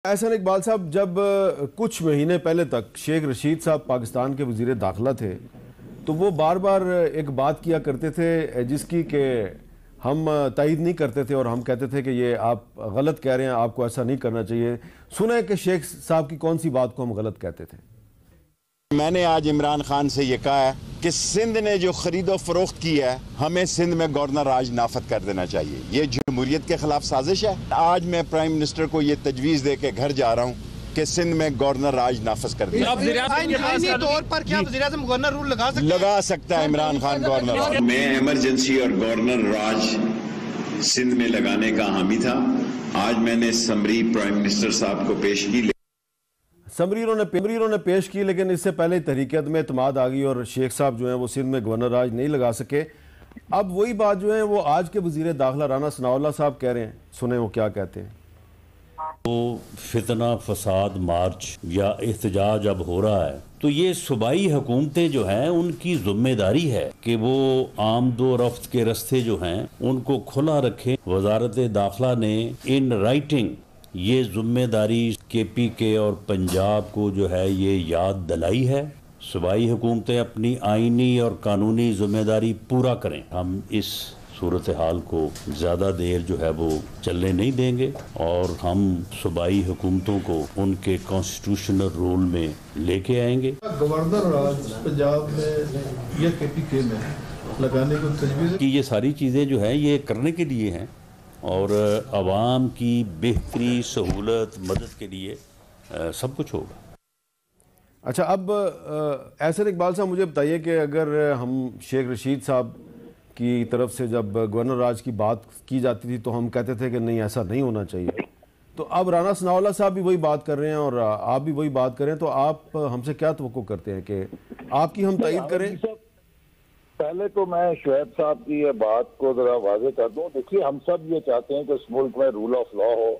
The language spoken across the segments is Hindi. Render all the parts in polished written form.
एहसन इकबाल साहब, जब कुछ महीने पहले तक शेख रशीद साहब पाकिस्तान के वज़ीर दाखिला थे तो वो बार बार एक बात किया करते थे जिसकी कि हम तायद नहीं करते थे और हम कहते थे कि ये आप गलत कह रहे हैं, आपको ऐसा नहीं करना चाहिए। सुना है कि शेख साहब की कौन सी बात को हम गलत कहते थे? मैंने आज इमरान खान से ये कहा है कि सिंध ने जो खरीदो फरोख्त की है, हमें सिंध में गवर्नर राज नाफद कर देना चाहिए। ये जमहूरियत के खिलाफ साजिश है। आज मैं प्राइम मिनिस्टर को ये तजवीज़ दे के घर जा रहा हूँ कि सिंध में गवर्नर राज नाफज कर दिया। तौर पर क्या वज़ीर-ए-आज़म गवर्नर रूल लगा सकता है इमरान खान गवर्नर। मैं इमरजेंसी और गवर्नर राज सिंध में लगाने का हामी था। आज मैंने समरी प्राइम मिनिस्टर साहब को पेश की। समरी उन्होंने पेश की, लेकिन इससे पहले तहरीक में एतमाद आ गई और शेख साहब जो हैं वो सिंध में गवर्नर राज नहीं लगा सके। अब वही बात जो है वो आज के वज़ीर दाखिला राना सनाउल्लाह साहब कह रहे हैं। सुने वो क्या कहते हैं। तो फितना, फसाद, मार्च या एहतजाज अब हो रहा है तो ये सूबाई हुकूमतें जो हैं उनकी जिम्मेदारी है कि वो आमदो रफ्त के रास्ते जो हैं उनको खुला रखें। वजारत दाखिला ने इन राइटिंग ये जिम्मेदारी KPK और पंजाब को जो है ये याद दिलाई है। सूबाई हुकूमतें अपनी आईनी और कानूनी जिम्मेदारी पूरा करें। हम इस सूरत हाल को ज़्यादा देर जो है वो चलने नहीं देंगे और हम सूबाई हुकूमतों को उनके कॉन्स्टिट्यूशनल रोल में लेके आएंगे। गवर्नर राज पंजाब में या KPK में लगाने को तजवीज़ कि ये सारी चीज़ें जो है ये करने के लिए हैं और आवाम की बेहतरी, सहूलत, मदद के लिए सब कुछ होगा। अच्छा, अब एहसन इकबाल साहब मुझे बताइए कि अगर हम शेख रशीद साहब की तरफ से जब गवर्नर राज की बात की जाती थी तो हम कहते थे कि नहीं, ऐसा नहीं होना चाहिए। तो अब राना सनाउल्लाह साहब भी वही बात कर रहे हैं और आप भी वही बात कर रहे हैं, तो आप हमसे क्या तवक्को करते हैं कि आपकी हम तायद करें? पहले तो मैं शुएब साहब की ये बात को जरा वाज़ेह कर दूं। देखिए, हम सब ये चाहते हैं कि इस मुल्क में रूल ऑफ लॉ हो,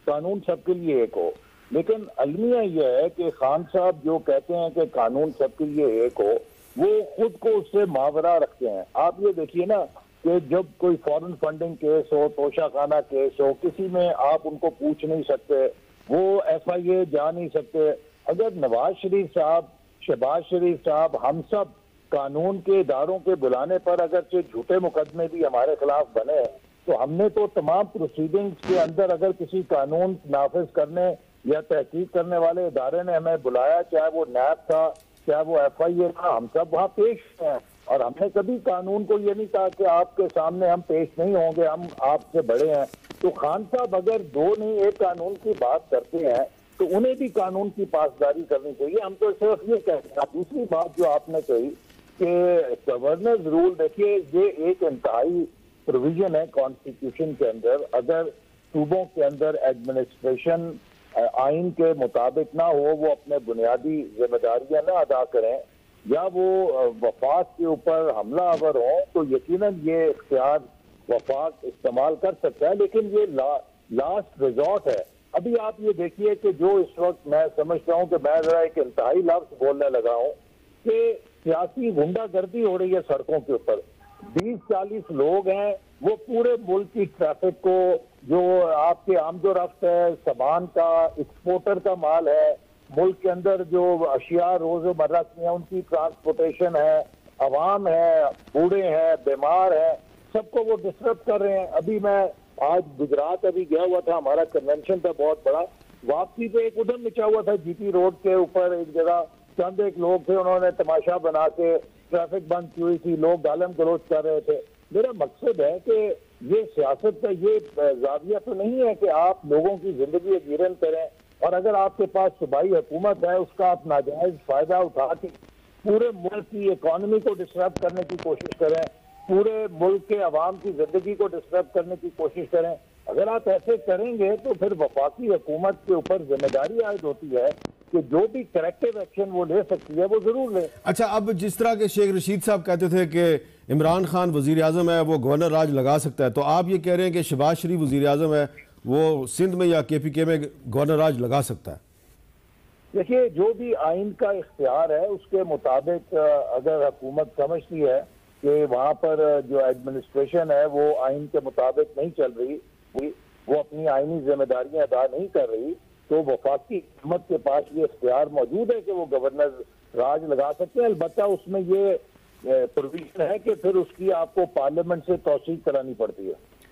कानून सबके लिए एक हो, लेकिन अलमिया यह है कि खान साहब जो कहते हैं कि कानून सबके लिए एक हो, वो खुद को उससे मावरा रखते हैं। आप ये देखिए ना कि जब कोई फॉरेन फंडिंग केस हो, तोशाखाना केस हो, किसी में आप उनको पूछ नहीं सकते, वो FIA जा नहीं सकते। अगर नवाज शरीफ साहब, शहबाज शरीफ साहब, हम सब कानून के इदारों के बुलाने पर अगर से झूठे मुकदमे भी हमारे खिलाफ बने, तो हमने तो तमाम प्रोसीडिंग्स के अंदर अगर किसी कानून नाफिज करने या तहकीक करने वाले इदारे ने हमें बुलाया, चाहे वो नैब था, चाहे वो FIA था, हम सब वहाँ पेश हैं और हमने कभी कानून को ये नहीं कहा कि आपके सामने हम पेश नहीं होंगे, हम आपसे बड़े हैं। तो खान साहब अगर दो नहीं एक कानून की बात करते हैं तो उन्हें भी कानून की पासदारी करनी चाहिए। हम तो सिर्फ ये कहते हैं। दूसरी बात जो आपने कही कि गवर्नर्स रूल, देखिए ये एक इंतहाई प्रोविजन है कॉन्स्टिट्यूशन के अंदर। अगर सूबों के अंदर एडमिनिस्ट्रेशन आइन के मुताबिक ना हो, वो अपने बुनियादी जिम्मेदारियां ना अदा करें या वो वफाक के ऊपर हमला आवर हो, तो यकीनन ये इख्तियार वफाक इस्तेमाल कर सकता है, लेकिन ये लास्ट रिजॉर्ट है। अभी आप ये देखिए कि जो इस वक्त मैं समझता हूँ कि मैं जरा एक इंतहाई लफ्ज बोलने लगा हूँ कि सियासी गुंडागर्दी हो रही है सड़कों के ऊपर। 20-40 लोग हैं, वो पूरे मुल्क की ट्रैफिक को, जो आपके आमदोरफ्त है, सामान का, एक्सपोर्टर का माल है, मुल्क के अंदर जो अशिया रोजमर्रा की हैं उनकी ट्रांसपोर्टेशन है, अवाम है, बूढ़े हैं, बीमार हैं, सबको वो डिस्टर्ब कर रहे हैं। अभी मैं आज गुजरात अभी गया हुआ था, हमारा कन्वेंशन था बहुत बड़ा, वापसी पे एक उधम मचा हुआ था GP रोड के ऊपर। एक जगह चंद एक लोग थे, उन्होंने तमाशा बना के ट्रैफिक बंद की हुई थी, लोग गालम गलोच कर रहे थे। मेरा मकसद है कि ये सियासत का ये जाविया तो नहीं है कि आप लोगों की जिंदगी गिरन करें और अगर आपके पास सूबाई हुकूमत है उसका आप नाजायज फायदा उठा के पूरे मुल्क की इकॉनमी को डिस्टर्ब करने की कोशिश करें, पूरे मुल्क के अवाम की जिंदगी को डिस्टर्ब करने की कोशिश करें। अगर आप ऐसे करेंगे तो फिर वफाकी हुकूमत के ऊपर जिम्मेदारी आयद होती है कि जो भी करेक्टिव एक्शन वो ले सकती है वो जरूर ले। अच्छा, अब जिस तरह के शेख रशीद साहब कहते थे कि इमरान खान वजीर आजम है, वो गवर्नर राज लगा सकता है, तो आप ये कह रहे हैं कि शहबाज शरीफ वजीर आजम है, वो सिंध में या KPK में गवर्नर राज लगा सकता है? देखिए, जो भी आइन का इख्तियार है उसके मुताबिक अगर हुकूमत समझती है कि वहाँ पर जो एडमिनिस्ट्रेशन है वो आइन के मुताबिक नहीं चल रही, वो अपनी आइनी जिम्मेदारियां अदा नहीं कर रही, तो वफाकी हुकूमत के पास ये इख्तियार मौजूद है कि वो गवर्नर राज लगा सकते हैं। अलबत्ता उसमें ये प्रोविजन है कि फिर उसकी आपको पार्लियामेंट से तौसीक करानी पड़ती है।